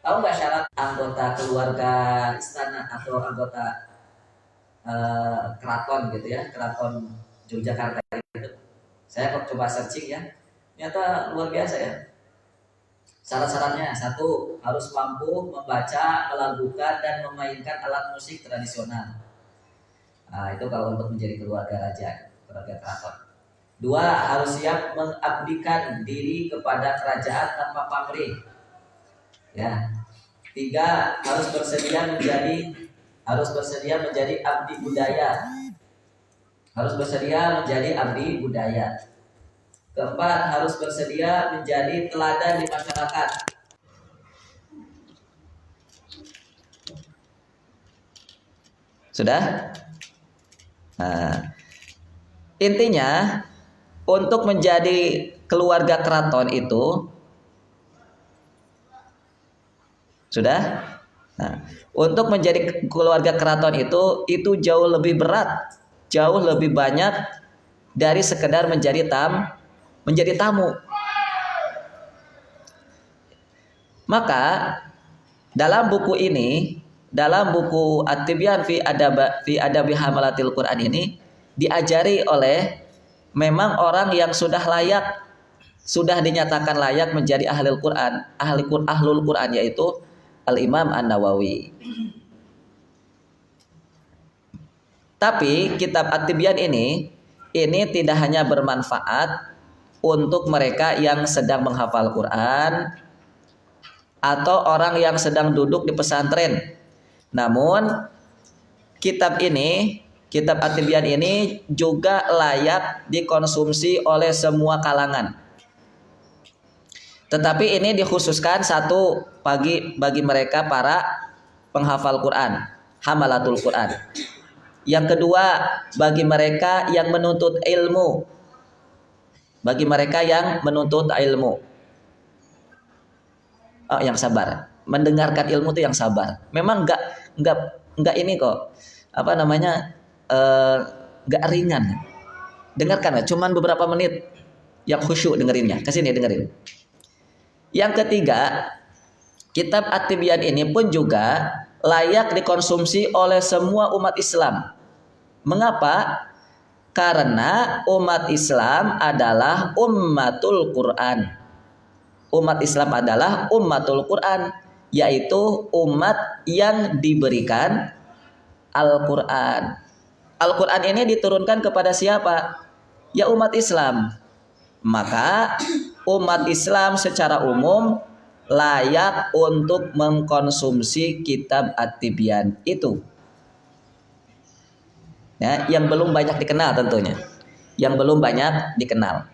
Tahu nggak syarat anggota keluarga istana atau anggota keraton gitu ya, keraton Yogyakarta itu? Saya kok coba searching ya, ternyata luar biasa ya. Syarat-syaratnya satu, harus mampu membaca, melakukan dan memainkan alat musik tradisional. Nah, itu kalau untuk menjadi keluarga raja, keluarga keraton. Dua, harus siap mengabdikan diri kepada kerajaan tanpa pamrih. Ya. Tiga, harus bersedia menjadi abdi budaya. Harus bersedia menjadi abdi budaya. Keempat, harus bersedia menjadi teladan di masyarakat. Sudah? Nah, intinya untuk menjadi keluarga keraton itu sudah. Nah, untuk menjadi keluarga keraton itu jauh lebih berat, jauh lebih banyak dari sekedar menjadi tamu. Maka dalam buku ini, dalam buku At-Tibyan fi Adabi Hamalatil Quran ini diajari oleh memang orang yang sudah layak, sudah dinyatakan layak menjadi ahlul Quran, yaitu Al-Imam An-Nawawi. Tapi kitab At-Tibyan ini tidak hanya bermanfaat untuk mereka yang sedang menghafal Quran atau orang yang sedang duduk di pesantren. Namun kitab At-Tibyan ini juga layak dikonsumsi oleh semua kalangan. Tetapi ini dikhususkan satu bagi mereka para penghafal Quran, hamalatul Quran. Yang kedua, bagi mereka yang menuntut ilmu. Bagi mereka yang menuntut ilmu. Oh, yang sabar. Mendengarkan ilmu itu yang sabar. Memang enggak ini kok. Apa namanya? Enggak ringan. Dengarkan, cuman beberapa menit yang khusyuk dengerinnya. Kesini dengerin. Yang ketiga, kitab At-Tibyan ini pun juga layak dikonsumsi oleh semua umat Islam. Mengapa? Karena umat Islam adalah ummatul Quran. Umat Islam adalah ummatul Quran, yaitu umat yang diberikan Al-Quran. Al-Quran ini diturunkan kepada siapa? Ya umat Islam. Maka umat Islam secara umum layak untuk mengkonsumsi kitab At-Tibyan itu. Ya, yang belum banyak dikenal tentunya. Yang belum banyak dikenal.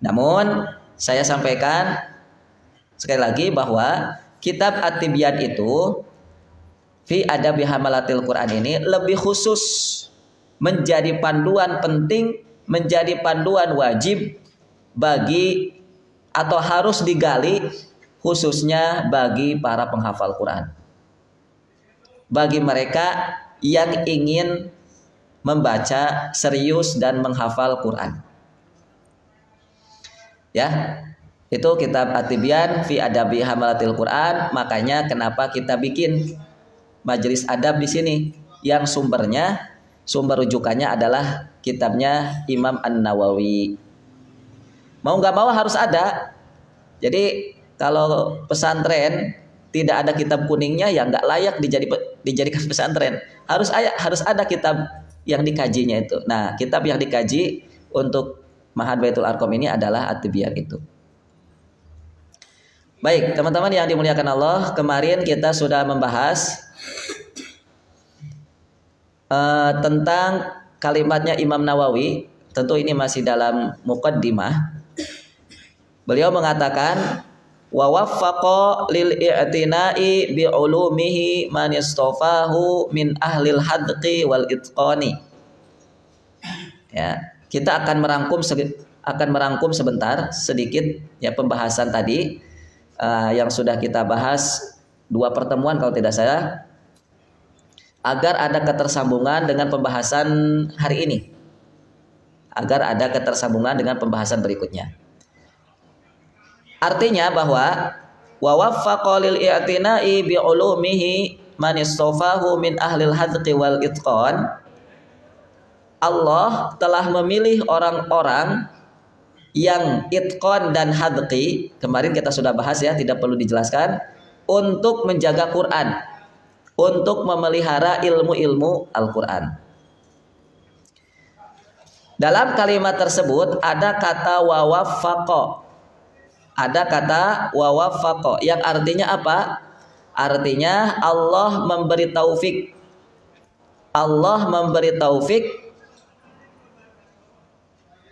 Namun saya sampaikan sekali lagi bahwa kitab At-Tibyan itu fi Adabi Hamalatil Quran ini lebih khusus menjadi panduan penting, menjadi panduan wajib bagi atau harus digali khususnya bagi para penghafal Quran. Bagi mereka yang ingin membaca serius dan menghafal Quran. Ya, itu kitab At-Tibyan fi Adabi Hamalatil Quran. Makanya kenapa kita bikin majelis adab di sini yang sumber rujukannya adalah kitabnya Imam An-Nawawi. Mau nggak mau harus ada. Jadi kalau pesantren tidak ada kitab kuningnya ya nggak layak dijadikan pesantren. Harus ada kitab yang dikajinya itu. Nah, kitab yang dikaji untuk Ma'had Baitul Arqam ini adalah At-Tibyan itu. Baik, teman-teman yang dimuliakan Allah, kemarin kita sudah membahas tentang kalimatnya Imam Nawawi. Tentu ini masih dalam muqaddimah. Beliau mengatakan wa waffaqa lil i'tina'i bi ulumihi man istafahu min ahlil hadqi wal itqani. Ya, kita akan merangkum sebentar sedikit ya pembahasan tadi yang sudah kita bahas 2 pertemuan kalau tidak salah, agar ada ketersambungan dengan pembahasan hari ini. Agar ada ketersambungan dengan pembahasan berikutnya. Artinya bahwa wa waffaqa lil i'tina'i bi ulumihi man istafahu min ahlil hadqi wal itqan. Allah telah memilih orang-orang yang itqan dan hadqi, kemarin kita sudah bahas ya, tidak perlu dijelaskan, untuk menjaga Quran, untuk memelihara ilmu-ilmu Al-Quran. Dalam kalimat tersebut ada kata wawaffaqa. Ada kata wawaffaqa yang artinya apa? Artinya Allah memberi taufik. Allah memberi taufik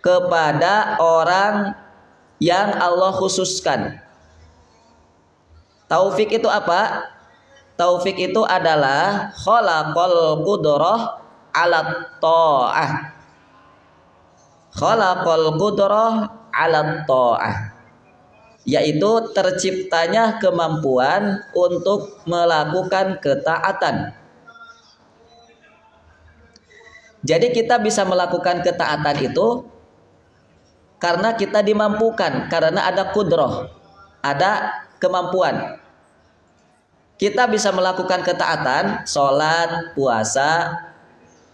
kepada orang yang Allah khususkan. Taufik itu apa? Taufik itu adalah khalaqal qudrah ala ta'ah. Khalaqal qudrah ala ta'ah, yaitu terciptanya kemampuan untuk melakukan ketaatan. Jadi kita bisa melakukan ketaatan itu karena kita dimampukan, karena ada qudrah, ada kemampuan. Kita bisa melakukan ketaatan, sholat, puasa,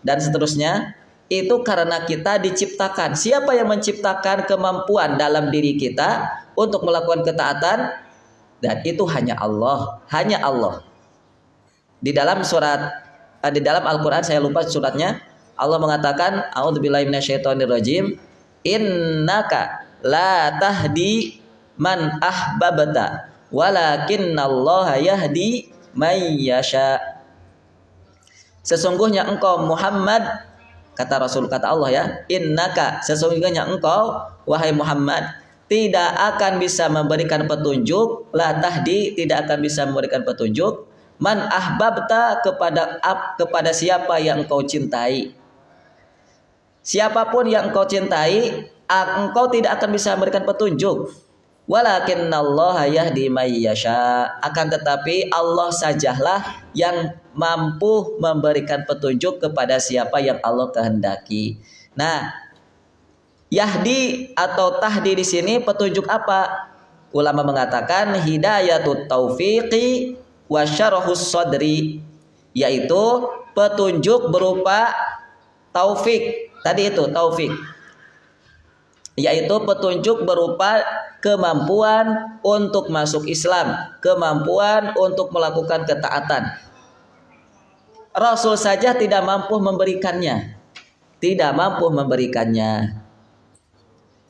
dan seterusnya, itu karena kita diciptakan. Siapa yang menciptakan kemampuan dalam diri kita untuk melakukan ketaatan? Dan itu hanya Allah, hanya Allah. Di dalam Al-Quran, saya lupa suratnya, Allah mengatakan, a'udzubillahi minasyaitonirrajim, innaka la tahdi man ahbabta walakinnallaha yahdi may yasha. Sesungguhnya engkau Muhammad, kata Allah ya, innaka, sesungguhnya engkau wahai Muhammad tidak akan bisa memberikan petunjuk, la tahdi, tidak akan bisa memberikan petunjuk, man ahbabta, kepada siapa yang engkau cintai. Siapapun yang engkau cintai, engkau tidak akan bisa memberikan petunjuk. Walakinnallaha yahdi may yasha. Akan tetapi Allah sajalah yang mampu memberikan petunjuk kepada siapa yang Allah kehendaki. Nah, yahdi atau tahdi di sini petunjuk apa? Ulama mengatakan hidayatut taufiqi wa syarhus sadri, yaitu petunjuk berupa taufik. Tadi itu taufik, yaitu petunjuk berupa kemampuan untuk masuk Islam, kemampuan untuk melakukan ketaatan. Rasul saja tidak mampu memberikannya, tidak mampu memberikannya.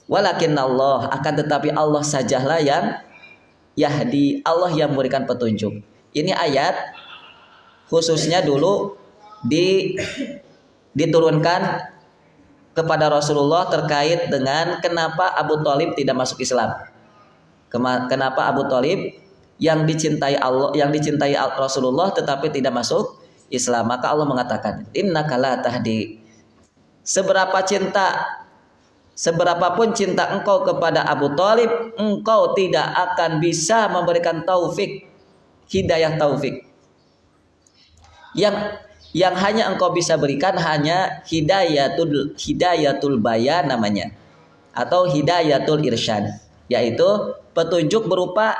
Walakin Allah, akan tetapi Allah sajalah yang yahdi, Allah yang memberikan petunjuk. Ini ayat khususnya dulu diturunkan kepada Rasulullah terkait dengan kenapa Abu Thalib tidak masuk Islam. Kenapa Abu Thalib yang dicintai Allah, yang dicintai Rasulullah tetapi tidak masuk Islam. Maka Allah mengatakan, innaka la tahdi. Seberapapun cinta engkau kepada Abu Thalib, engkau tidak akan bisa memberikan taufik, hidayah taufik. Yang hanya engkau bisa berikan hanya hidayatul bayan namanya, atau hidayatul irsyad, yaitu petunjuk berupa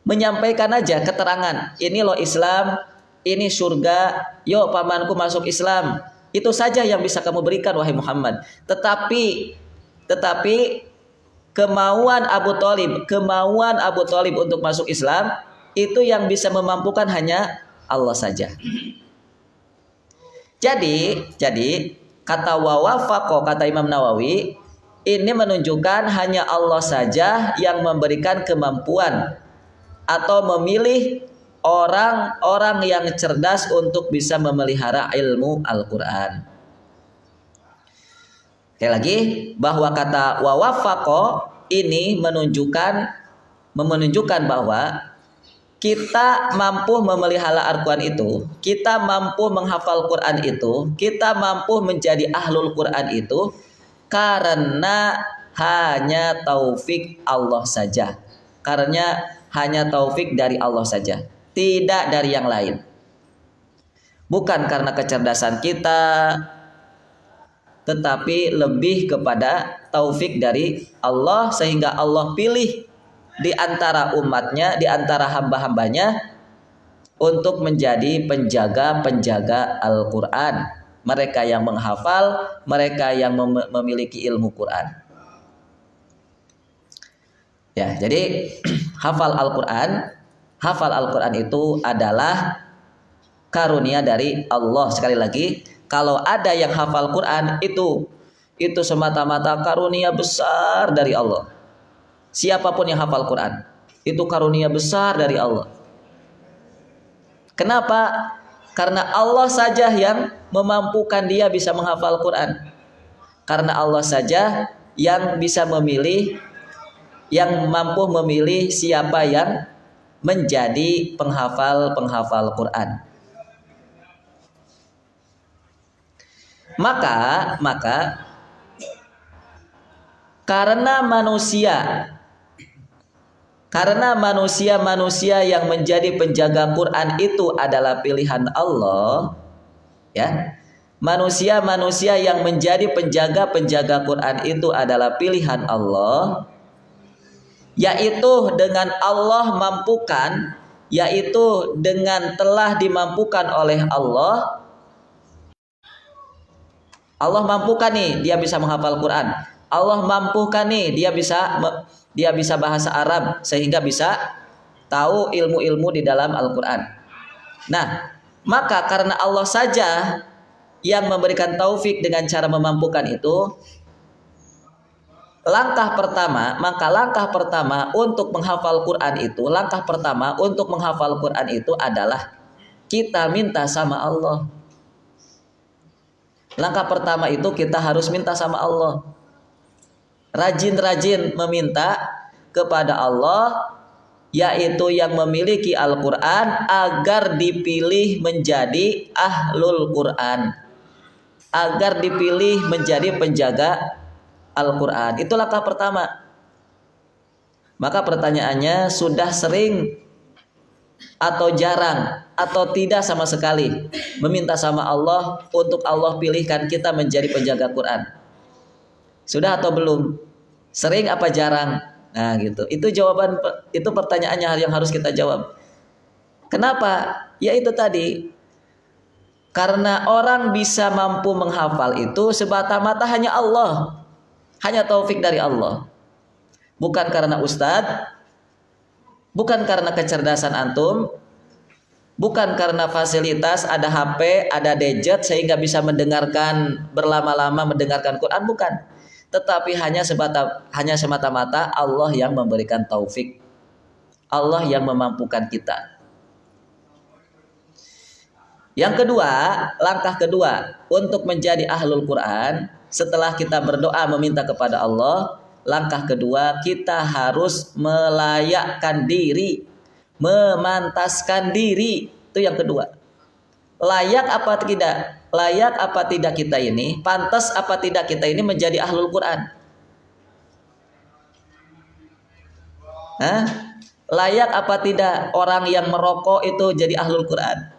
menyampaikan aja keterangan, ini loh Islam, ini surga, yuk pamanku masuk Islam. Itu saja yang bisa kamu berikan wahai Muhammad. Tetapi kemauan Abu Thalib untuk masuk Islam, itu yang bisa memampukan hanya Allah saja. Jadi kata wawafaqo, kata Imam Nawawi, ini menunjukkan hanya Allah saja yang memberikan kemampuan atau memilih orang-orang yang cerdas untuk bisa memelihara ilmu Al-Quran. Sekali lagi, bahwa kata wawafaqo ini menunjukkan bahwa kita mampu memelihara Al-Quran itu, kita mampu menghafal Quran itu, kita mampu menjadi ahlul Quran itu karena hanya taufik Allah saja. Karena hanya taufik dari Allah saja, tidak dari yang lain. Bukan karena kecerdasan kita, tetapi lebih kepada taufik dari Allah, sehingga Allah pilih di antara umatnya, di antara hamba-hambanya untuk menjadi penjaga-penjaga Al-Quran. Mereka yang menghafal, mereka yang memiliki ilmu Quran. Ya, jadi hafal Al-Quran itu adalah karunia dari Allah. Sekali lagi, kalau ada yang hafal Quran itu semata-mata karunia besar dari Allah. Siapapun yang hafal Quran, itu karunia besar dari Allah. Kenapa? Karena Allah saja yang memampukan dia bisa menghafal Quran. Karena Allah saja yang bisa memilih, yang mampu memilih siapa yang menjadi penghafal Quran. Maka karena manusia yang menjadi penjaga Quran itu adalah pilihan Allah, ya. Manusia yang menjadi penjaga Quran itu adalah pilihan Allah, yaitu dengan Allah mampukan, yaitu dengan telah dimampukan oleh Allah. Allah mampukan nih dia bisa menghafal Quran. Allah mampukan nih dia bisa bahasa Arab sehingga bisa tahu ilmu-ilmu di dalam Al-Quran. Nah, maka karena Allah saja yang memberikan taufik dengan cara memampukan itu, langkah pertama untuk menghafal Quran itu adalah kita minta sama Allah. Langkah pertama itu kita harus minta sama Allah. Rajin-rajin meminta kepada Allah, yaitu yang memiliki Al-Quran, agar dipilih menjadi ahlul Quran, agar dipilih menjadi penjaga Al-Quran. Itu langkah pertama. Maka pertanyaannya, sudah sering atau jarang atau tidak sama sekali meminta sama Allah untuk Allah pilihkan kita menjadi penjaga Quran? Sudah atau belum? Sering apa jarang? Nah gitu. Itu pertanyaannya yang harus kita jawab. Kenapa? Ya itu tadi. Karena orang bisa mampu menghafal itu semata-mata hanya Allah. Hanya taufik dari Allah. Bukan karena ustadz, bukan karena kecerdasan antum, bukan karena fasilitas ada HP, ada gadget sehingga bisa mendengarkan berlama-lama mendengarkan Quran, bukan. Tetapi hanya semata-mata Allah yang memberikan taufik. Allah yang memampukan kita. Yang kedua, langkah kedua untuk menjadi ahlul Quran, setelah kita berdoa meminta kepada Allah, langkah kedua kita harus melayakkan diri, memantaskan diri. Itu yang kedua. Layak apa tidak? Layak apa tidak kita ini? Pantas apa tidak kita ini menjadi ahlul Quran? Layak apa tidak orang yang merokok itu jadi ahlul Quran?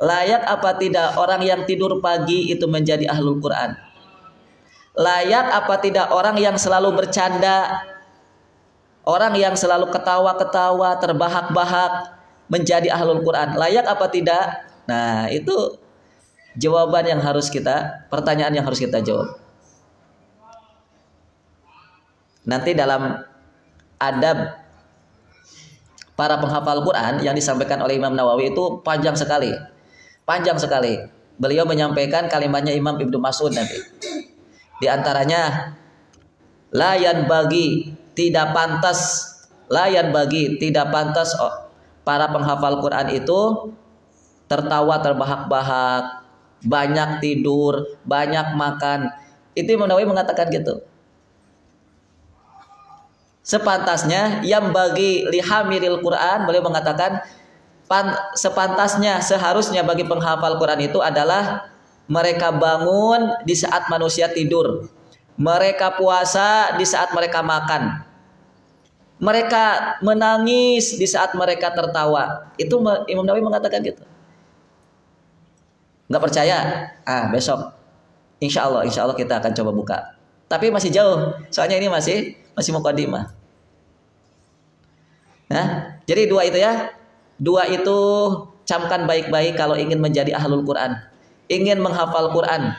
Layak apa tidak orang yang tidur pagi itu menjadi ahlul Quran? Layak apa tidak orang yang selalu bercanda, orang yang selalu ketawa-ketawa, terbahak-bahak menjadi ahlul Quran? Layak apa tidak? Nah, itu jawaban yang harus pertanyaan yang harus kita jawab. Nanti dalam adab para penghafal Quran yang disampaikan oleh Imam Nawawi itu panjang sekali. Beliau menyampaikan kalimatnya Imam Ibnu Mas'ud nanti. Di antaranya, layan bagi tidak pantas para penghafal Quran itu tertawa terbahak-bahak, banyak tidur, banyak makan. Itu Imam Nawawi mengatakan gitu. Sepantasnya yang bagi lihamiril Quran, beliau mengatakan seharusnya bagi penghafal Quran itu adalah mereka bangun di saat manusia tidur, mereka puasa di saat mereka makan, mereka menangis di saat mereka tertawa. Itu Imam Nawawi mengatakan gitu. Nggak percaya? Besok insya Allah kita akan coba buka. Tapi masih jauh, soalnya ini masih mukadimah. Nah, jadi dua itu ya. Dua itu camkan baik-baik kalau ingin menjadi ahlul Quran. Ingin menghafal Quran.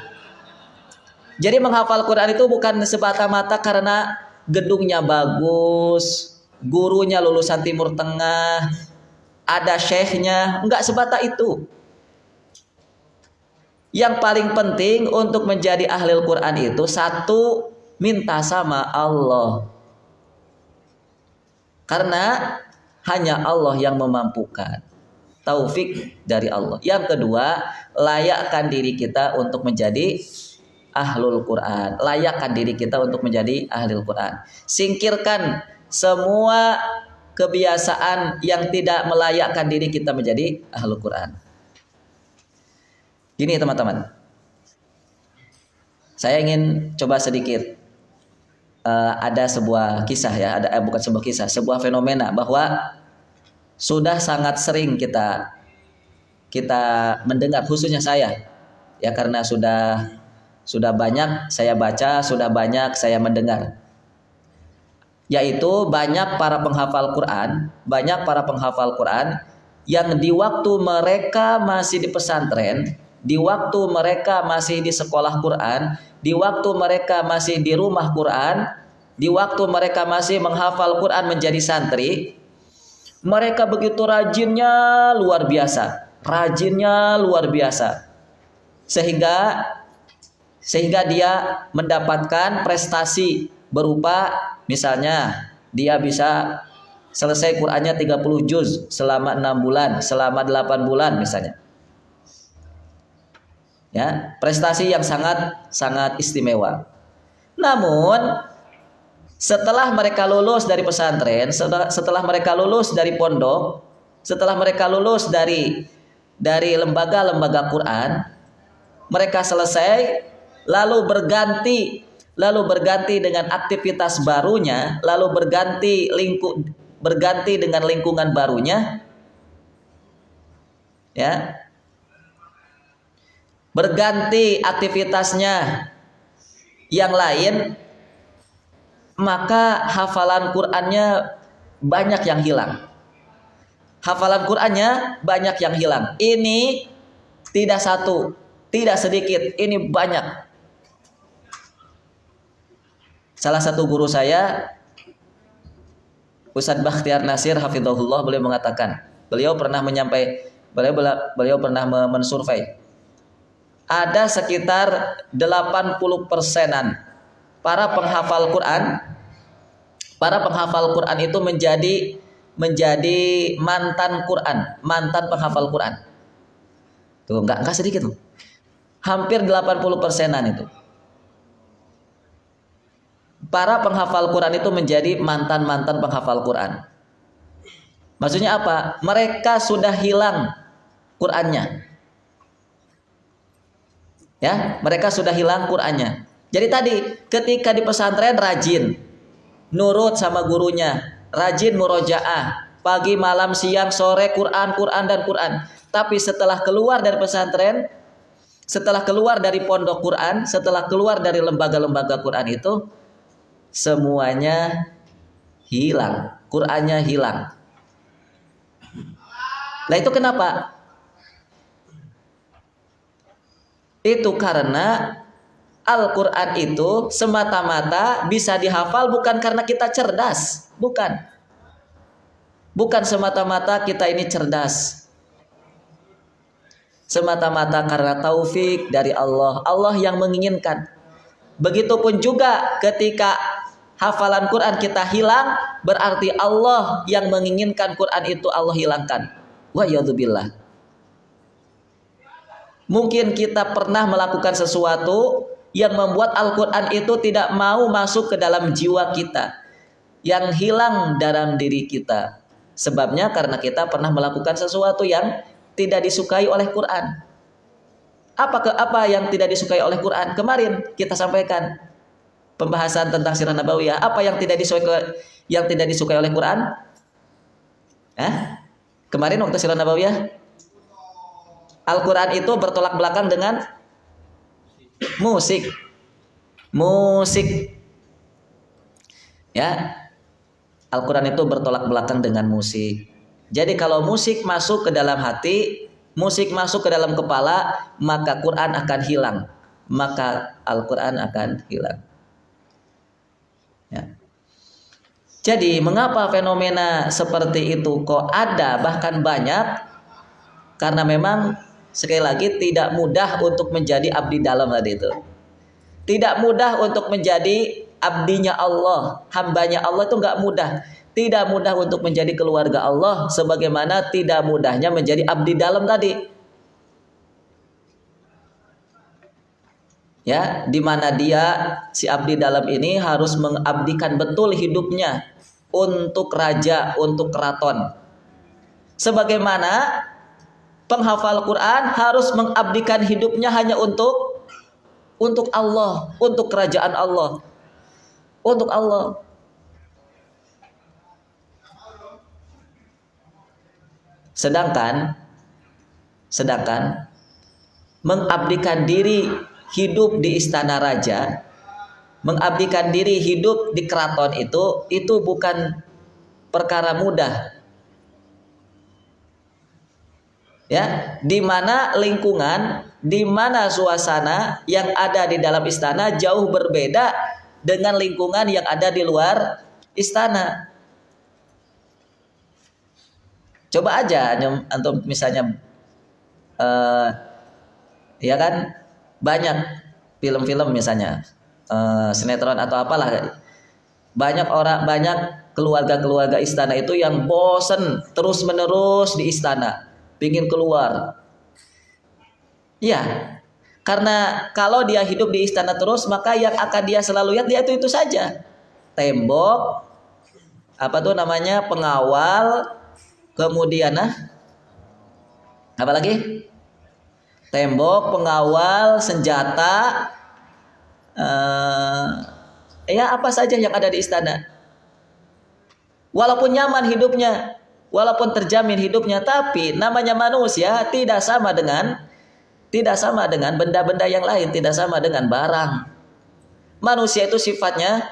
Jadi menghafal Quran itu bukan semata-mata karena gedungnya bagus, gurunya lulusan Timur Tengah, ada syekhnya, enggak sebatas itu. Yang paling penting untuk menjadi ahlul Quran itu satu, minta sama Allah. Karena hanya Allah yang memampukan. Taufik dari Allah. Yang kedua, layakkan diri kita untuk menjadi ahlul Quran. Layakkan diri kita untuk menjadi ahlul Quran. Singkirkan semua kebiasaan yang tidak melayakkan diri kita menjadi ahlul Quran. Gini teman-teman, saya ingin coba sedikit. Ada sebuah kisah ya, bukan sebuah kisah, sebuah fenomena bahwa sudah sangat sering kita mendengar, khususnya saya, ya karena sudah banyak saya baca, sudah banyak saya mendengar, yaitu banyak para penghafal Quran yang di waktu mereka masih di pesantren, di waktu mereka masih di sekolah Quran, di waktu mereka masih di rumah Quran, di waktu mereka masih menghafal Quran menjadi santri, mereka begitu rajinnya luar biasa, sehingga dia mendapatkan prestasi berupa misalnya dia bisa selesai Qurannya 30 juz selama 6 bulan, selama 8 bulan misalnya. Ya, prestasi yang sangat istimewa. Namun setelah mereka lulus dari pesantren, setelah mereka lulus dari pondok, setelah mereka lulus dari lembaga-lembaga Quran, mereka selesai lalu berganti dengan aktivitas barunya, lalu berganti dengan lingkungan barunya, ya. Berganti aktivitasnya yang lain, maka hafalan Qur'annya banyak yang hilang. Ini tidak satu, tidak sedikit, ini banyak. Salah satu guru saya, Ustadz Bakhtiar Nasir hafizahullah, beliau mengatakan, beliau pernah mensurvei. Ada sekitar 80%-an para penghafal Quran itu menjadi mantan penghafal Quran. Tuh, enggak sedikit tuh. Hampir 80%-an itu. Para penghafal Quran itu menjadi mantan penghafal Quran. Maksudnya apa? Mereka sudah hilang Qurannya. Ya, mereka sudah hilang Qur'annya. Jadi tadi ketika di pesantren rajin nurut sama gurunya, rajin murojaah, pagi, malam, siang, sore Quran. Tapi setelah keluar dari pesantren, setelah keluar dari pondok Quran, setelah keluar dari lembaga-lembaga Quran itu, semuanya hilang, Qur'annya hilang. Nah itu kenapa? Itu karena Al-Quran itu semata-mata bisa dihafal bukan karena kita cerdas. Bukan semata-mata kita ini cerdas. Semata-mata karena taufik dari Allah. Allah yang menginginkan. Begitupun juga ketika hafalan Quran kita hilang, berarti Allah yang menginginkan Quran itu Allah hilangkan. Wa yadzubillah. Mungkin kita pernah melakukan sesuatu yang membuat Al-Quran itu tidak mau masuk ke dalam jiwa kita, yang hilang dalam diri kita. Sebabnya karena kita pernah melakukan sesuatu yang tidak disukai oleh Quran. Apa yang tidak disukai oleh Quran? Kemarin kita sampaikan pembahasan tentang sirah nabawiyah. Apa yang tidak disukai oleh Quran? Kemarin waktu sirah nabawiyah, Al-Quran itu bertolak belakang dengan musik. Ya, Al-Quran itu bertolak belakang dengan musik. Jadi kalau musik masuk ke dalam hati, musik masuk ke dalam kepala, maka Quran akan hilang. Maka Al-Quran akan hilang. Ya. Jadi mengapa fenomena seperti itu kok ada, bahkan banyak? Karena memang sekali lagi tidak mudah untuk menjadi abdi dalam tadi itu. Tidak mudah untuk menjadi abdinya Allah, hambanya Allah itu nggak mudah. Tidak mudah untuk menjadi keluarga Allah, sebagaimana tidak mudahnya menjadi abdi dalam tadi. Ya, di mana dia si abdi dalam ini harus mengabdikan betul hidupnya untuk raja, untuk keraton. Sebagaimana penghafal Quran harus mengabdikan hidupnya hanya untuk Allah, untuk kerajaan Allah, untuk Allah. Sedangkan mengabdikan diri hidup di istana raja, mengabdikan diri hidup di keraton itu bukan perkara mudah. Ya, di mana lingkungan, di mana suasana yang ada di dalam istana jauh berbeda dengan lingkungan yang ada di luar istana. Coba aja antum misalnya ya kan banyak film-film misalnya sinetron atau apalah, banyak keluarga-keluarga istana itu yang bosen terus-menerus di istana, pingin keluar. Ya, karena kalau dia hidup di istana terus, maka yang akan dia selalu lihat dia itu saja. Tembok, apa tuh namanya, pengawal, kemudian apa lagi? Tembok, pengawal, senjata, ya apa saja yang ada di istana. Walaupun nyaman hidupnya, walaupun terjamin hidupnya, tapi namanya manusia tidak sama dengan benda-benda yang lain, tidak sama dengan barang. Manusia itu sifatnya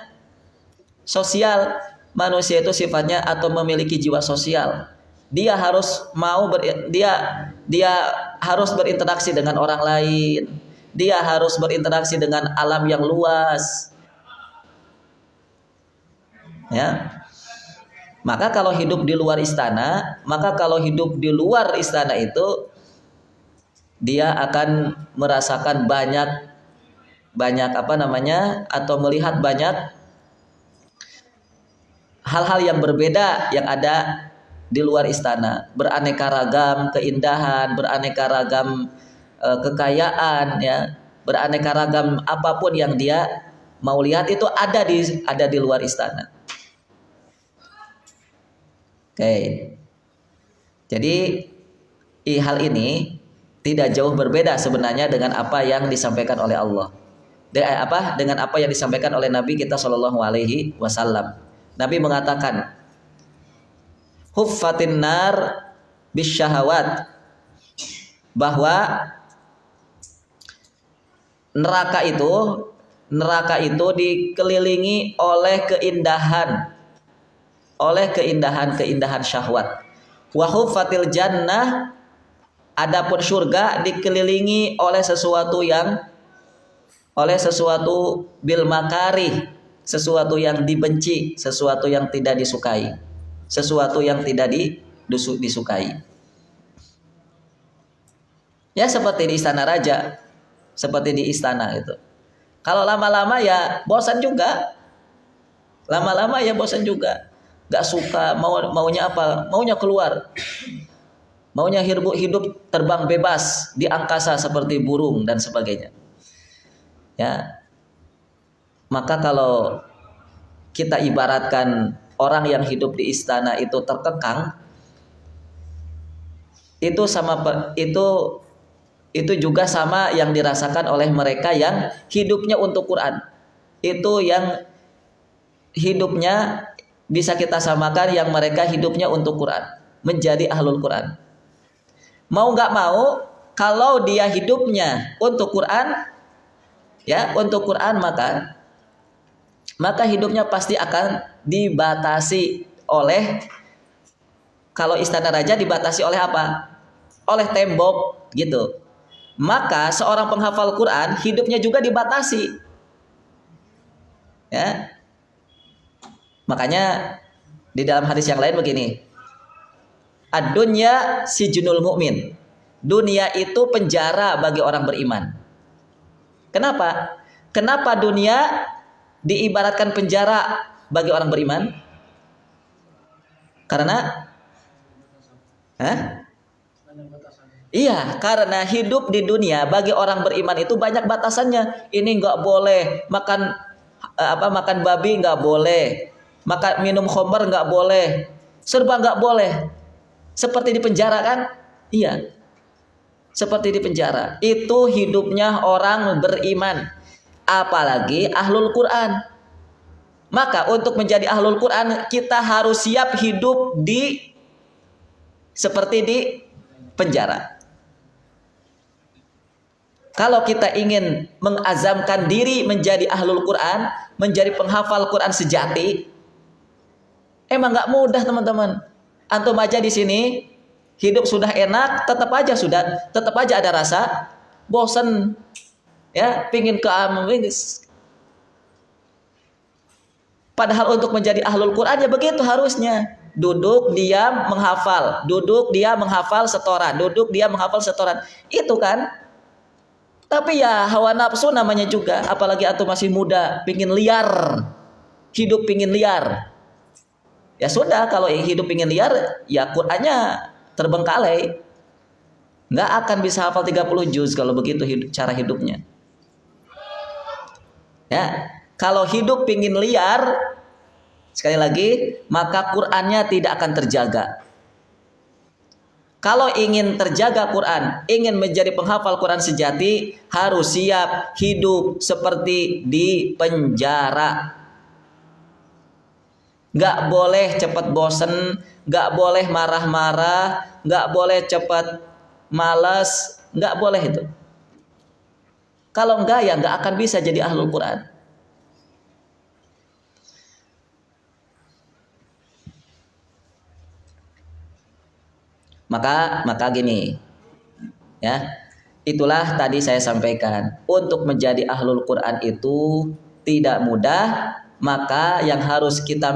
sosial, manusia itu sifatnya atau memiliki jiwa sosial. Dia harus dia harus berinteraksi dengan orang lain. Dia harus berinteraksi dengan alam yang luas. Ya. Maka kalau hidup di luar istana, itu dia akan merasakan banyak atau melihat banyak hal-hal yang berbeda yang ada di luar istana, beraneka ragam keindahan, beraneka ragam kekayaan, ya, beraneka ragam apapun yang dia mau lihat itu ada di luar istana. Oke. Jadi hal ini tidak jauh berbeda sebenarnya dengan apa yang disampaikan oleh Allah. Dengan apa yang disampaikan oleh Nabi kita Shallallahu Alaihi Wasallam. Nabi mengatakan, huffatin nar bisyahawat, bahwa neraka itu dikelilingi oleh keindahan syahwat. Wa huffatil jannah, adapun surga dikelilingi oleh sesuatu bil makarih, sesuatu yang dibenci, sesuatu yang tidak disukai, sesuatu yang tidak disukai. Ya seperti di istana raja, seperti di istana itu. Kalau lama-lama ya bosan juga. Gak suka, maunya apa? Maunya keluar. Maunya hidup terbang bebas di angkasa seperti burung dan sebagainya. Ya. Maka kalau kita ibaratkan orang yang hidup di istana itu terkekang, itu juga sama yang dirasakan oleh mereka yang hidupnya untuk Quran. Itu yang hidupnya bisa kita samakan yang mereka hidupnya untuk Quran, menjadi ahlul Quran. Mau nggak mau, kalau dia hidupnya untuk Quran, ya untuk Quran, maka hidupnya pasti akan dibatasi oleh, kalau istana raja dibatasi oleh apa? Oleh tembok gitu. Maka seorang penghafal Quran hidupnya juga dibatasi. Ya. Makanya di dalam hadis yang lain begini. Ad-dunya sijnul mu'min. Dunia itu penjara bagi orang beriman. Kenapa? Kenapa dunia diibaratkan penjara bagi orang beriman? Karena iya, karena hidup di dunia bagi orang beriman itu banyak batasannya. Ini nggak boleh makan makan babi, nggak boleh makan, minum khamr nggak boleh, serba nggak boleh. Seperti di penjara kan? Iya, seperti di penjara. Itu hidupnya orang beriman, apalagi ahlul Quran. Maka untuk menjadi ahlul Quran kita harus siap hidup seperti di penjara. Kalau kita ingin mengazamkan diri menjadi ahlul Quran, menjadi penghafal Quran sejati, emang nggak mudah teman-teman. Antum aja di sini hidup sudah enak, tetap aja ada rasa bosan, ya, pingin ke Padahal untuk menjadi ahlul Quran ya begitu harusnya. Duduk, diam, menghafal. Duduk, diam, menghafal setoran. Duduk, diam, menghafal setoran. Itu kan. Tapi ya hawa nafsu namanya juga. Apalagi antum masih muda, pingin liar. Hidup pingin liar. Ya sudah, kalau hidup pingin liar, ya Qurannya terbengkalai. Nggak akan bisa hafal 30 juz kalau begitu cara hidupnya. Ya, kalau hidup pingin liar, sekali lagi, maka Qur'annya tidak akan terjaga. Kalau ingin terjaga Quran, ingin menjadi penghafal Quran sejati, harus siap hidup seperti di penjara. Nggak boleh cepat bosen, nggak boleh marah-marah, nggak boleh cepat malas, nggak boleh itu. Kalau enggak ya nggak akan bisa jadi ahlul Quran. Maka gini, ya, itulah tadi saya sampaikan. Untuk menjadi ahlul Quran itu tidak mudah. Maka yang harus kita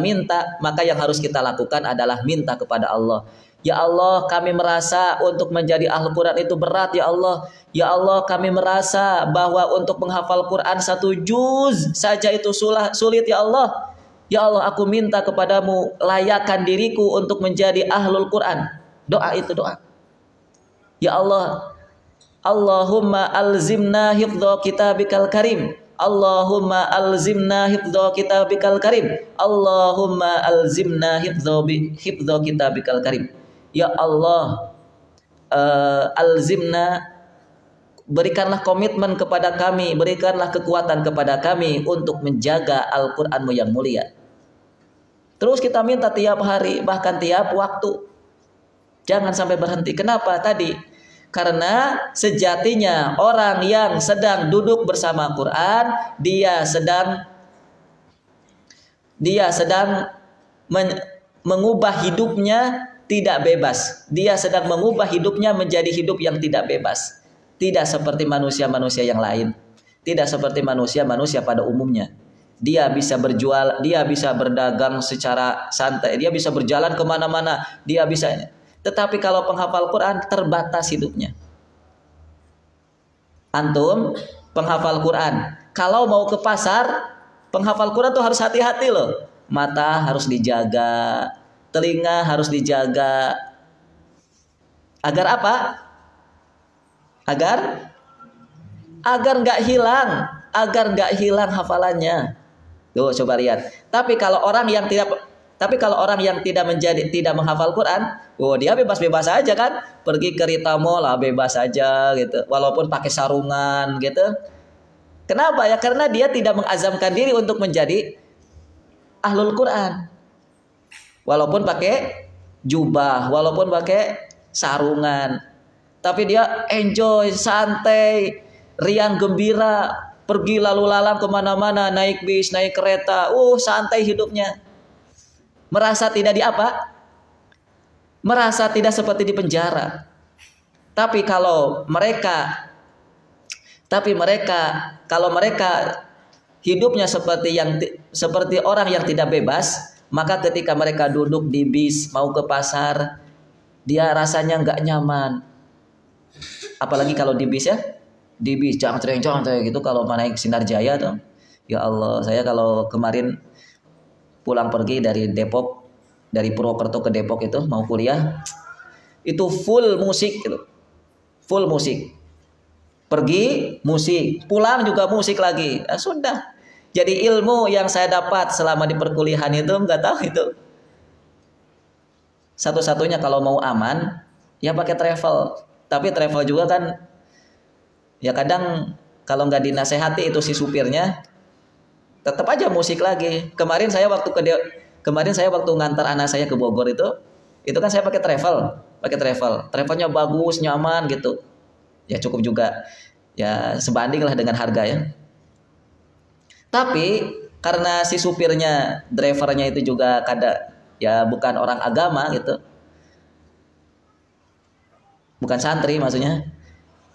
lakukan adalah minta kepada Allah. Ya Allah, kami merasa untuk menjadi ahlul Quran itu berat ya Allah. Ya Allah, kami merasa bahwa untuk menghafal Quran 1 juz saja itu sulit ya Allah. Ya Allah, aku minta kepadamu, layakkan diriku untuk menjadi ahlul Quran. Doa itu doa. Ya Allah, Allahumma alzimna hifdha kitabikal karim. Allahumma alzimna hifdha kitabikal karim. Allahumma alzimna hifdha kitabikal karim. Ya Allah, alzimna, berikanlah komitmen kepada kami, berikanlah kekuatan kepada kami untuk menjaga Al-Qur'an-Mu yang mulia. Terus kita minta tiap hari, bahkan tiap waktu. Jangan sampai berhenti. Kenapa tadi? Karena sejatinya orang yang sedang duduk bersama Quran, dia sedang mengubah hidupnya tidak bebas. Dia sedang mengubah hidupnya menjadi hidup yang tidak bebas. Tidak seperti manusia-manusia yang lain. Tidak seperti manusia-manusia pada umumnya. Dia bisa berjual, dia bisa berdagang secara santai, dia bisa berjalan kemana-mana, dia bisa. Tetapi kalau penghafal Quran terbatas hidupnya. Antum penghafal Quran, kalau mau ke pasar, penghafal Quran tuh harus hati-hati loh. Mata harus dijaga, telinga harus dijaga. Agar apa? Agar nggak hilang hafalannya. Tuh coba lihat. Tapi kalau orang yang tidak menghafal Quran, dia bebas-bebas aja kan, pergi ke Rita Mall lah bebas aja gitu, walaupun pakai sarungan gitu. Kenapa ya? Karena dia tidak mengazamkan diri untuk menjadi ahlul Quran, walaupun pakai jubah, walaupun pakai sarungan, tapi dia enjoy, santai, riang gembira, pergi lalu lalang kemana-mana, naik bis, naik kereta, santai hidupnya. merasa tidak di apa? Merasa tidak seperti di penjara. Tapi kalau mereka hidupnya seperti orang yang tidak bebas, maka ketika mereka duduk di bis mau ke pasar, dia rasanya nggak nyaman. Apalagi kalau di bis ya, di bis jangan gitu kalau naik Sinar Jaya tuh. Ya Allah, saya kalau kemarin pulang pergi dari Depok, dari Purwokerto ke Depok itu mau kuliah, itu full musik gitu. Full musik. Pergi musik, pulang juga musik lagi. Nah, sudah. Jadi ilmu yang saya dapat selama di perkuliahan itu nggak tahu itu. Satu-satunya kalau mau aman ya pakai travel. Tapi travel juga kan ya kadang kalau nggak dinasehati itu si supirnya tetap aja musik lagi. Kemarin saya waktu ngantar anak saya ke Bogor itu kan saya pakai travel. Travelnya bagus, nyaman gitu. Ya cukup juga, ya sebanding lah dengan harga ya. Tapi karena si supirnya, drivernya itu juga ya bukan orang agama gitu, bukan santri maksudnya,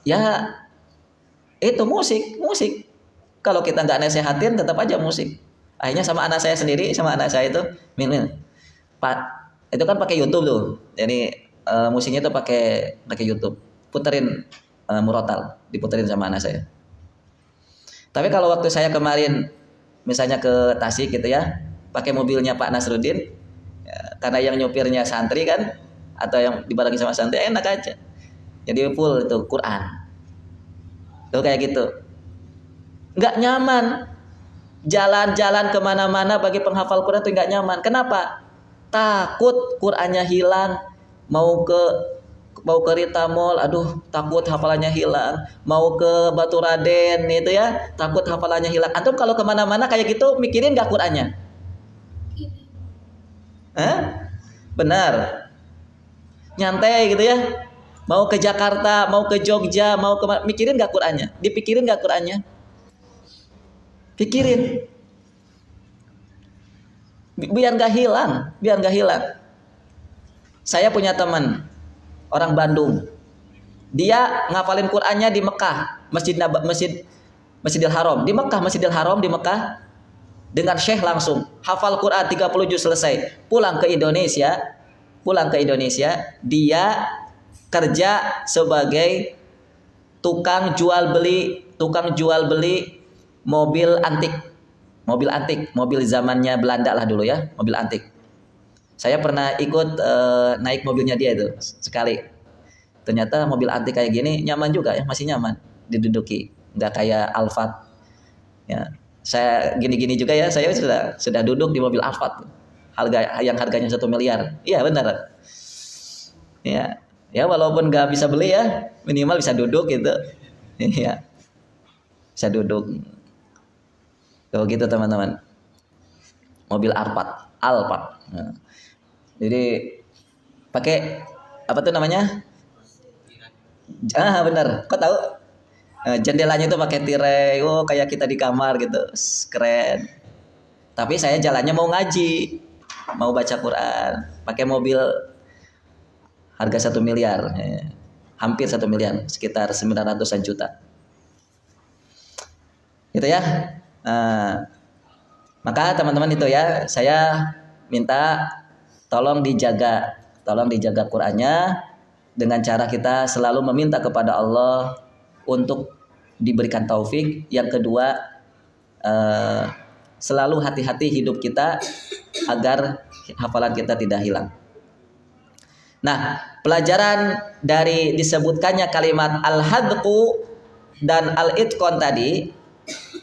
ya itu musik. Kalau kita nggak nasehatin tetap aja musik. Akhirnya sama anak saya itu, Min, Pak, itu kan pakai YouTube tuh, jadi musiknya itu pakai YouTube, puterin murotal, diputerin sama anak saya. Tapi kalau waktu saya kemarin misalnya ke Tasik gitu ya, pakai mobilnya Pak Nasruddin, ya, karena yang nyupirnya santri kan, atau yang dibarengi sama santri, enak aja. Jadi full itu Quran. Tuh kayak gitu. Nggak nyaman. Jalan-jalan kemana-mana bagi penghafal Quran itu nggak nyaman. Kenapa? Takut Qurannya hilang. Mau ke Rita Mall, aduh takut hafalannya hilang. Mau ke Batu Raden itu ya, takut hafalannya hilang. Antum kalau kemana-mana kayak gitu mikirin gak Qurannya? Benar. Nyantai gitu ya. Mau ke Jakarta, mau ke Jogja, mikirin gak Qurannya? Dipikirin gak Qurannya? Pikirin. Biar gak hilang. Saya punya teman orang Bandung. Dia ngapalin Qur'annya di Mekah, Masjidil Haram. Di Mekah, Masjidil Haram di Mekah dengan syekh langsung. Hafal Qur'an 30 juz selesai. Pulang ke Indonesia, dia kerja sebagai tukang jual beli mobil antik. Mobil zamannya Belanda lah dulu ya, mobil antik. Saya pernah ikut naik mobilnya dia itu sekali. Ternyata mobil antik kayak gini nyaman juga ya, masih nyaman diduduki, nggak kayak Alphard. Ya, saya gini-gini juga ya, saya sudah duduk di mobil Alphard, harganya 1 miliar. Iya benar. Ya walaupun nggak bisa beli ya, minimal bisa duduk gitu. Iya, bisa duduk. Kalau gitu teman-teman, mobil Alphard. Nah. Jadi pakai apa tuh namanya? Benar. Kok tahu? Jendelanya itu pakai tirai. Oh, kayak kita di kamar gitu. Keren. Tapi saya jalannya mau ngaji, mau baca Quran, pakai mobil harga 1 miliar. Hampir 1 miliar, sekitar 900-an juta. Gitu ya. Maka teman-teman itu ya, saya minta tolong dijaga Qur'annya dengan cara kita selalu meminta kepada Allah untuk diberikan taufik. Yang kedua, selalu hati-hati hidup kita agar hafalan kita tidak hilang. Nah, pelajaran dari disebutkannya kalimat al-hadqu dan al-itqan tadi,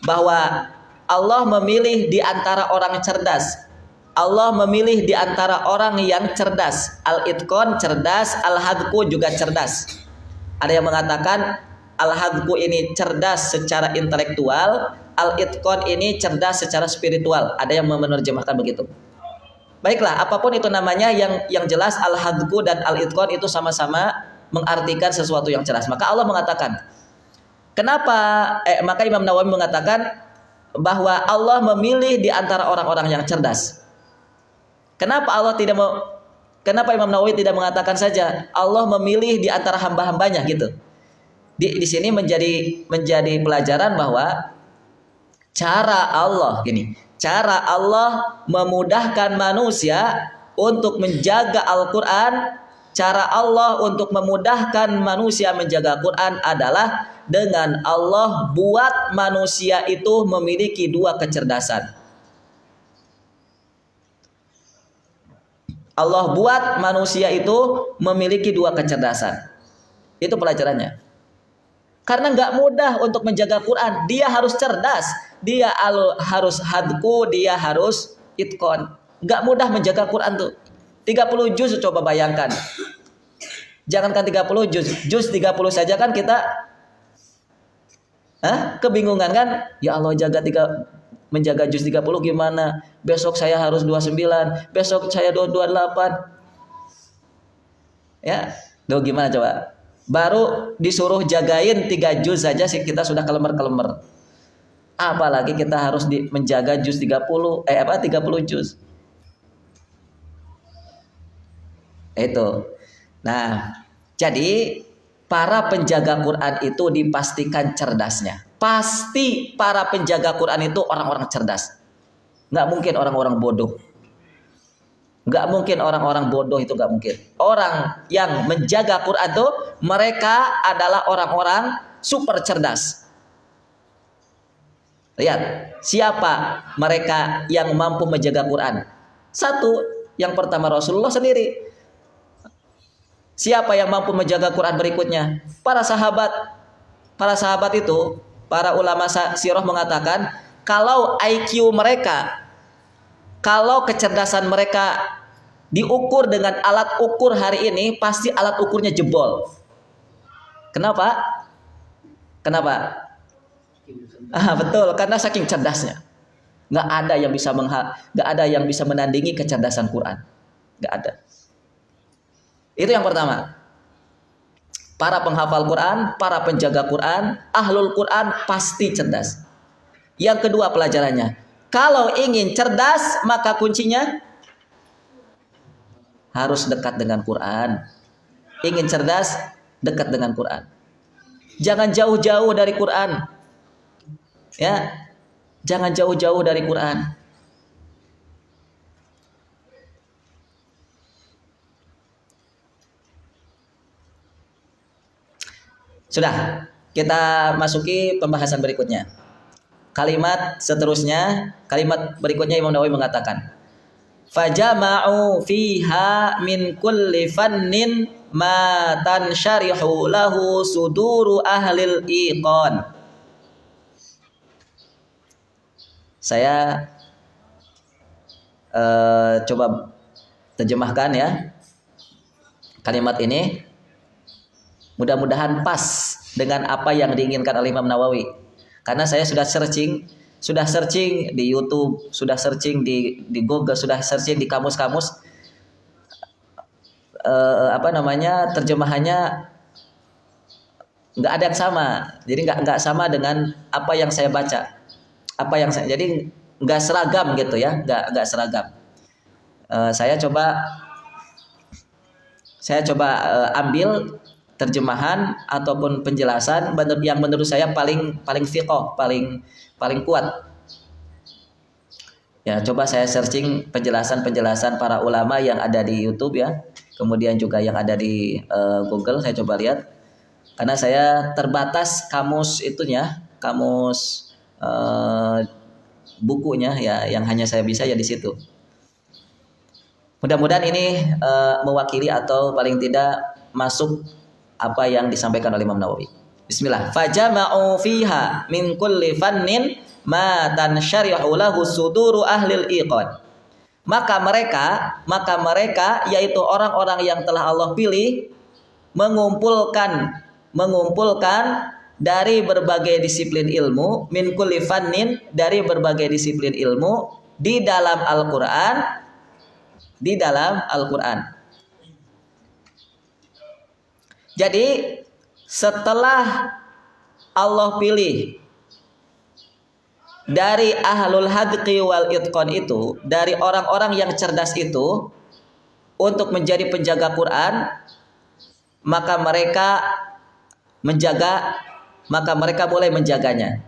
bahwa Allah memilih di antara orang cerdas. Allah memilih di antara orang yang cerdas. Al-itqan cerdas, al-hadqu juga cerdas. Ada yang mengatakan al-hadqu ini cerdas secara intelektual, al-itqan ini cerdas secara spiritual. Ada yang menerjemahkan begitu. Baiklah, apapun itu namanya, yang jelas al-hadqu dan al-itqan itu sama-sama mengartikan sesuatu yang cerdas. Maka Allah mengatakan, maka Imam Nawawi mengatakan bahwa Allah memilih di antara orang-orang yang cerdas. Kenapa Allah tidak mau, kenapa Imam Nawawi tidak mengatakan saja Allah memilih di antara hamba-hambanya gitu. Di sini menjadi pelajaran bahwa cara Allah memudahkan manusia untuk menjaga Al-Qur'an, cara Allah untuk memudahkan manusia menjaga Quran adalah dengan Allah buat manusia itu memiliki dua kecerdasan. Allah buat manusia itu memiliki dua kecerdasan. Itu pelajarannya. Karena nggak mudah untuk menjaga Quran. Dia harus cerdas. Dia harus hadku. Dia harus itqon. Nggak mudah menjaga Quran tuh. 30 juz coba bayangkan. Jangankan 30 juz. Juz 30 saja kan kita kebingungan kan? Ya Allah menjaga juz 30 gimana? Besok saya harus 29, besok saya 28. Ya, gimana coba? Baru disuruh jagain 3 juz saja sih kita sudah kelemer-kelemer. Apalagi kita harus menjaga juz 30 juz. Itu. Nah, jadi para penjaga Quran itu dipastikan cerdasnya. Pasti para penjaga Quran itu orang-orang cerdas. Nggak mungkin orang-orang bodoh. Nggak mungkin orang-orang bodoh itu nggak mungkin. Orang yang menjaga Quran itu mereka adalah orang-orang super cerdas. Lihat, siapa mereka yang mampu menjaga Quran? Satu, yang pertama Rasulullah sendiri. Siapa yang mampu menjaga Quran berikutnya? Para sahabat. Para sahabat itu, para ulama sirah mengatakan, kalau IQ mereka, kalau kecerdasan mereka diukur dengan alat ukur hari ini, pasti alat ukurnya jebol. Kenapa? Betul, karena saking cerdasnya. Nggak ada yang bisa menandingi kecerdasan Quran. Nggak ada. Itu yang pertama. Para penghafal Quran, para penjaga Quran, ahlul Quran pasti cerdas. Yang kedua pelajarannya, kalau ingin cerdas maka kuncinya harus dekat dengan Quran. Ingin cerdas, dekat dengan Quran. Jangan jauh-jauh dari Quran. Ya. Jangan jauh-jauh dari Quran. Sudah, kita masuki pembahasan berikutnya. Kalimat seterusnya, kalimat berikutnya Imam Nawawi mengatakan, fajama'u fiha min kulli fannin ma tansyarihu lahu suduru ahlil iqan. Saya coba terjemahkan ya kalimat ini. Mudah-mudahan pas dengan apa yang diinginkan oleh Imam Nawawi. Karena saya sudah searching di YouTube, sudah searching di Google, sudah searching di kamus-kamus. Terjemahannya nggak ada yang sama. Jadi nggak sama dengan apa yang saya baca. Jadi nggak seragam gitu ya, nggak seragam. Saya coba ambil terjemahan ataupun penjelasan yang menurut saya paling fiqh, paling kuat. Ya, coba saya searching penjelasan para ulama yang ada di YouTube ya. Kemudian juga yang ada di Google, saya coba lihat. Karena saya terbatas kamus bukunya ya, yang hanya saya bisa ya di situ. Mudah-mudahan ini mewakili atau paling tidak masuk apa yang disampaikan oleh Imam Nawawi. Bismillah. Fajama'u fiha min kulli fannin ma tansyarihu lahu suduru ahlil iqan. Maka mereka yaitu orang-orang yang telah Allah pilih mengumpulkan dari berbagai disiplin ilmu, min kulli fannin, dari berbagai disiplin ilmu di dalam Al-Qur'an. Jadi setelah Allah pilih dari ahlul hadqi wal itqan itu, dari orang-orang yang cerdas itu untuk menjadi penjaga Quran, maka mereka mulai menjaganya.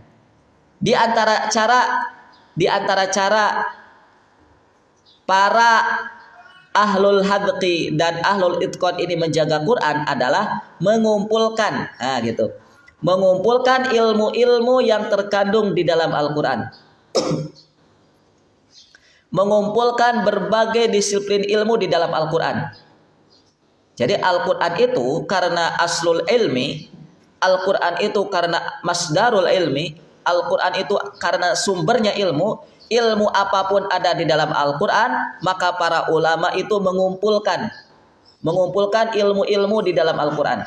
Di antara cara para ahlul hadqi dan ahlul itqan ini menjaga Quran adalah mengumpulkan ilmu-ilmu yang terkandung di dalam Al-Quran. Mengumpulkan berbagai disiplin ilmu di dalam Al-Quran. Jadi Al-Quran itu karena aslul ilmi, Al-Quran itu karena masdarul ilmi, Al-Quran itu karena sumbernya ilmu. Ilmu apapun ada di dalam Al-Quran, maka para ulama itu mengumpulkan ilmu-ilmu di dalam Al-Quran.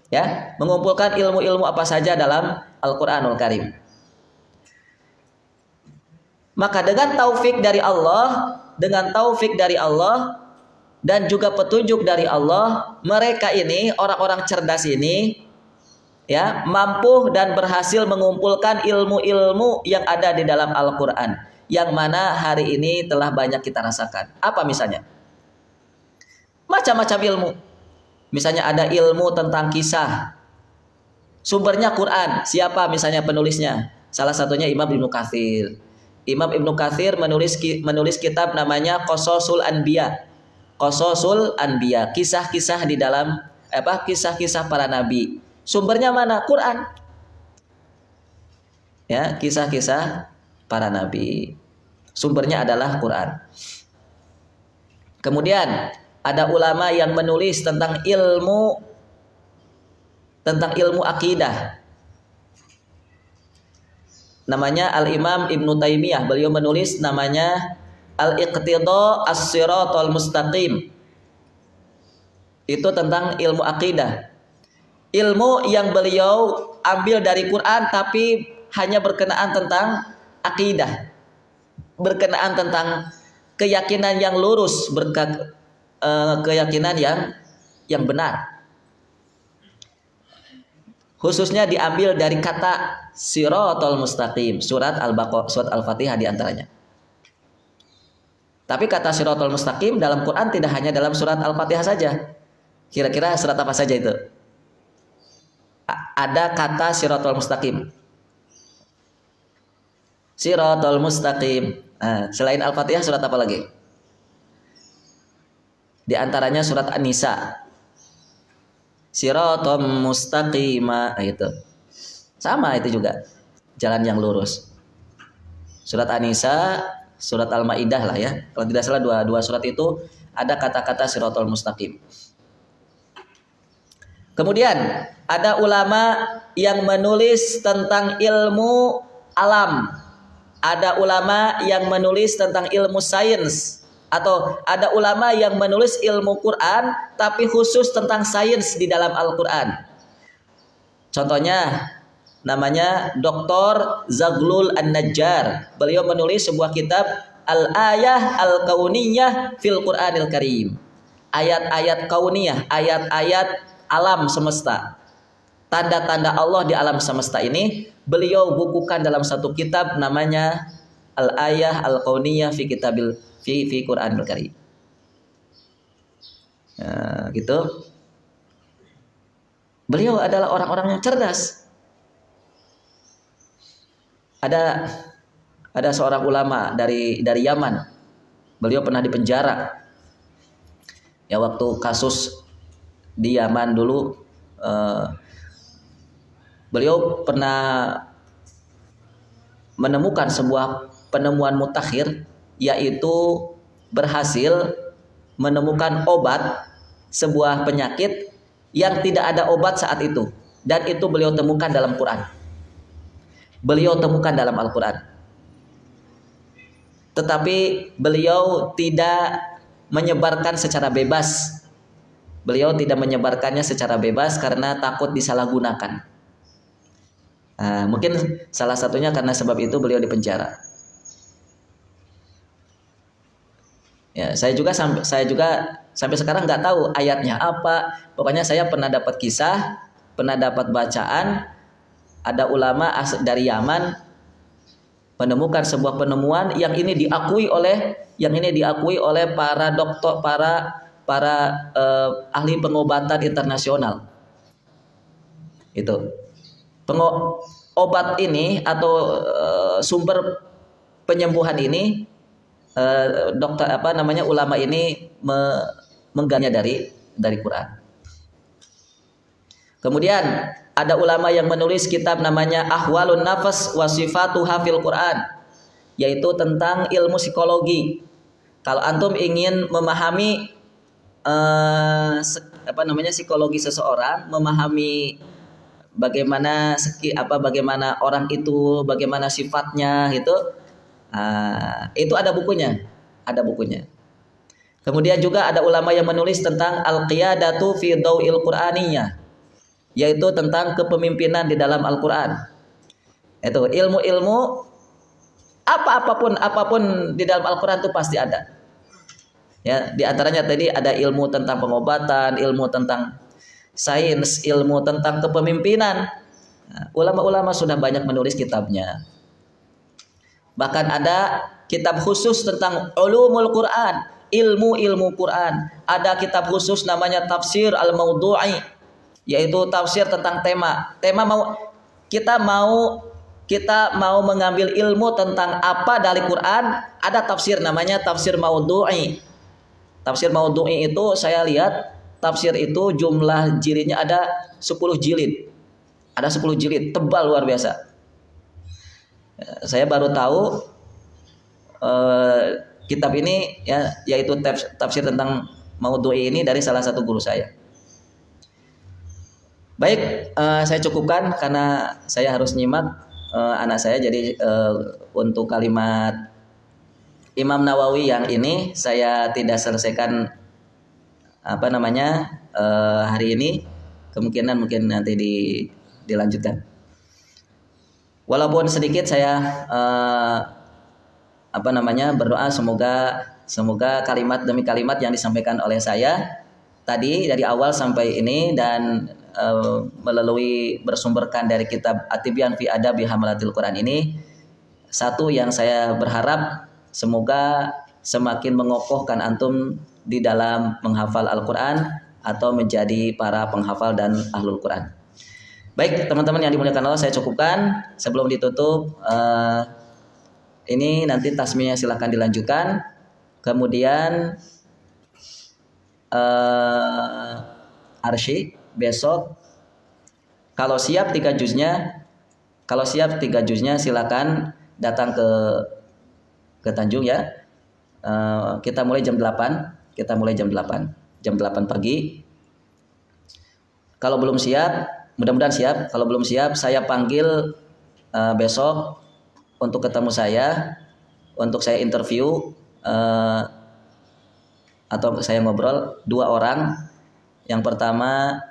Ya, mengumpulkan ilmu-ilmu apa saja dalam Al-Quranul Karim. Maka dengan taufik dari Allah dan juga petunjuk dari Allah, mereka ini orang-orang cerdas ini ya mampu dan berhasil mengumpulkan ilmu-ilmu yang ada di dalam Al-Quran, yang mana hari ini telah banyak kita rasakan. Apa misalnya? Macam-macam ilmu. Misalnya ada ilmu tentang kisah, sumbernya Quran. Siapa misalnya penulisnya? Salah satunya Imam Ibnu Katsir. Imam Ibnu Katsir menulis kitab namanya Qasasul Anbiya. Qasasul Anbiya, kisah-kisah di dalam kisah-kisah para nabi. Sumbernya mana? Quran. Ya, kisah-kisah para nabi. Sumbernya adalah Quran. Kemudian ada ulama yang menulis tentang ilmu akidah. Namanya Al-Imam Ibnu Taimiyah. Beliau menulis namanya Al-Iqtida As-Siratal Mustaqim. Itu tentang ilmu akidah. Ilmu yang beliau ambil dari Quran tapi hanya berkenaan tentang akidah. Berkenaan tentang keyakinan yang lurus, keyakinan yang benar. Khususnya diambil dari kata Siratal Mustaqim, surat Al-Fatihah di antaranya. Tapi kata Siratal Mustaqim dalam Quran tidak hanya dalam surat Al-Fatihah saja. Kira-kira surat apa saja itu? Ada kata Siratal Mustaqim. Siratal Mustaqim. Selain Al-Fatihah surat apa lagi? Di antaranya surat An-Nisa. Siratal Mustaqima, itu. Sama itu juga. Jalan yang lurus. Surat An-Nisa, surat Al-Maidah lah ya. Kalau tidak salah dua surat itu ada kata-kata Siratal Mustaqim. Kemudian ada ulama yang menulis tentang ilmu alam. Ada ulama yang menulis tentang ilmu sains. Atau ada ulama yang menulis ilmu Quran tapi khusus tentang sains di dalam Al-Quran. Contohnya namanya Dr. Zaghlul An-Najjar. Beliau menulis sebuah kitab Al-Ayah Al-Kauniyah fil Quranil Karim. Ayat-ayat kauniyah, ayat-ayat alam semesta. Tanda-tanda Allah di alam semesta ini beliau bukukan dalam satu kitab namanya Al-Ayah Al-Kauniyah fi Quranil Karim. Nah, gitu. Beliau adalah orang-orang yang cerdas. Ada seorang ulama dari Yaman. Beliau pernah dipenjara. Ya, waktu kasus di Yaman dulu, beliau pernah menemukan sebuah penemuan mutakhir, yaitu berhasil menemukan obat sebuah penyakit yang tidak ada obat saat itu, dan itu beliau temukan dalam Quran. Beliau temukan dalam Al-Quran. Tetapi beliau tidak menyebarkan secara bebas. Beliau tidak menyebarkannya secara bebas karena takut disalahgunakan. Mungkin salah satunya karena sebab itu beliau dipenjara. Ya, saya juga sampai sekarang nggak tahu ayatnya apa. Pokoknya saya pernah dapat kisah, pernah dapat bacaan ada ulama dari Yaman menemukan sebuah penemuan yang ini diakui oleh para dokter, para ahli pengobatan internasional. Itu obat ini atau sumber penyembuhan ini, ulama ini mengganya dari Quran. Kemudian ada ulama yang menulis kitab namanya Ahwalun Nafas wa Sifatuha fil Quran, yaitu tentang ilmu psikologi. Kalau antum ingin memahami psikologi seseorang, memahami bagaimana orang itu, bagaimana sifatnya gitu, itu ada bukunya. Kemudian juga ada ulama yang menulis tentang Al-Qiyadatu fi Daw'il Qur'aniyah, yaitu tentang kepemimpinan di dalam Al-Quran. Itu ilmu-ilmu apapun di dalam Al-Quran itu pasti ada. Ya, di antaranya tadi ada ilmu tentang pengobatan, ilmu tentang sains, ilmu tentang kepemimpinan. Nah, ulama-ulama sudah banyak menulis kitabnya. Bahkan ada kitab khusus tentang ulumul Quran, ilmu-ilmu Quran. Ada kitab khusus namanya Tafsir Al-Mawdu'i, yaitu tafsir tentang tema kita mau mengambil ilmu tentang apa dari Quran, ada tafsir namanya Tafsir Mawdu'i. Tafsir Mawdu'i itu saya lihat tafsir itu jumlah jilidnya ada 10 jilid. Ada 10 jilid, tebal luar biasa. Saya baru tahu kitab ini yaitu tafsir tentang Mawdu'i ini dari salah satu guru saya. Baik, saya cukupkan karena saya harus nyimak anak saya. Jadi untuk kalimat Imam Nawawi yang ini saya tidak selesaikan hari ini. Kemungkinan mungkin nanti dilanjutkan. Walaupun sedikit saya berdoa semoga kalimat demi kalimat yang disampaikan oleh saya tadi dari awal sampai ini dan melalui bersumberkan dari kitab At-Tibyan fi Adabi Hamalatil Quran ini, satu yang saya berharap semoga semakin mengokohkan antum di dalam menghafal Al-Quran atau menjadi para penghafal dan ahlul Quran. Baik teman-teman yang dimuliakan Allah, saya cukupkan. Sebelum ditutup, ini nanti tasmiyah silahkan dilanjutkan. Kemudian arsy besok kalau siap 3 juznya silakan datang ke Tanjung ya. Kita mulai jam 8 jam 8 pagi. Kalau belum siap, mudah-mudahan siap. Kalau belum siap, saya panggil besok untuk ketemu saya, untuk saya interview atau saya ngobrol 2 orang. Yang pertama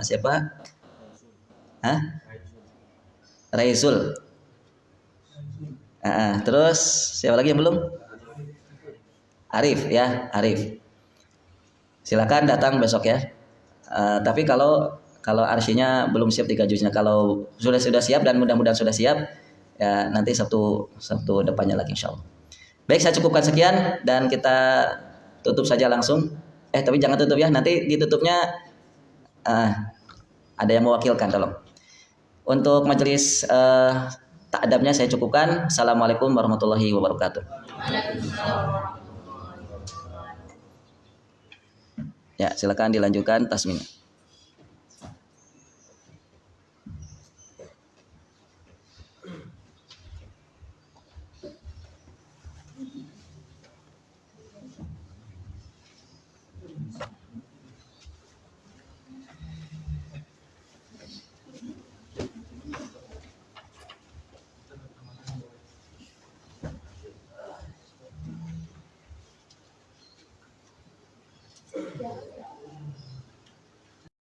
siapa? Raizul. Terus siapa lagi yang belum? Arif ya, Arif. Silakan datang besok ya. Tapi kalau arsinya belum siap 3 juznya, kalau sudah siap dan mudah-mudahan sudah siap ya, nanti Sabtu depannya lagi insyaallah. Baik, saya cukupkan sekian dan kita tutup saja langsung. Tapi jangan tutup ya, nanti ditutupnya ada yang mewakilkan, tolong. Untuk majelis ta'adabnya saya cukupkan. Assalamualaikum warahmatullahi wabarakatuh. Ya, silakan dilanjutkan tasmiyah.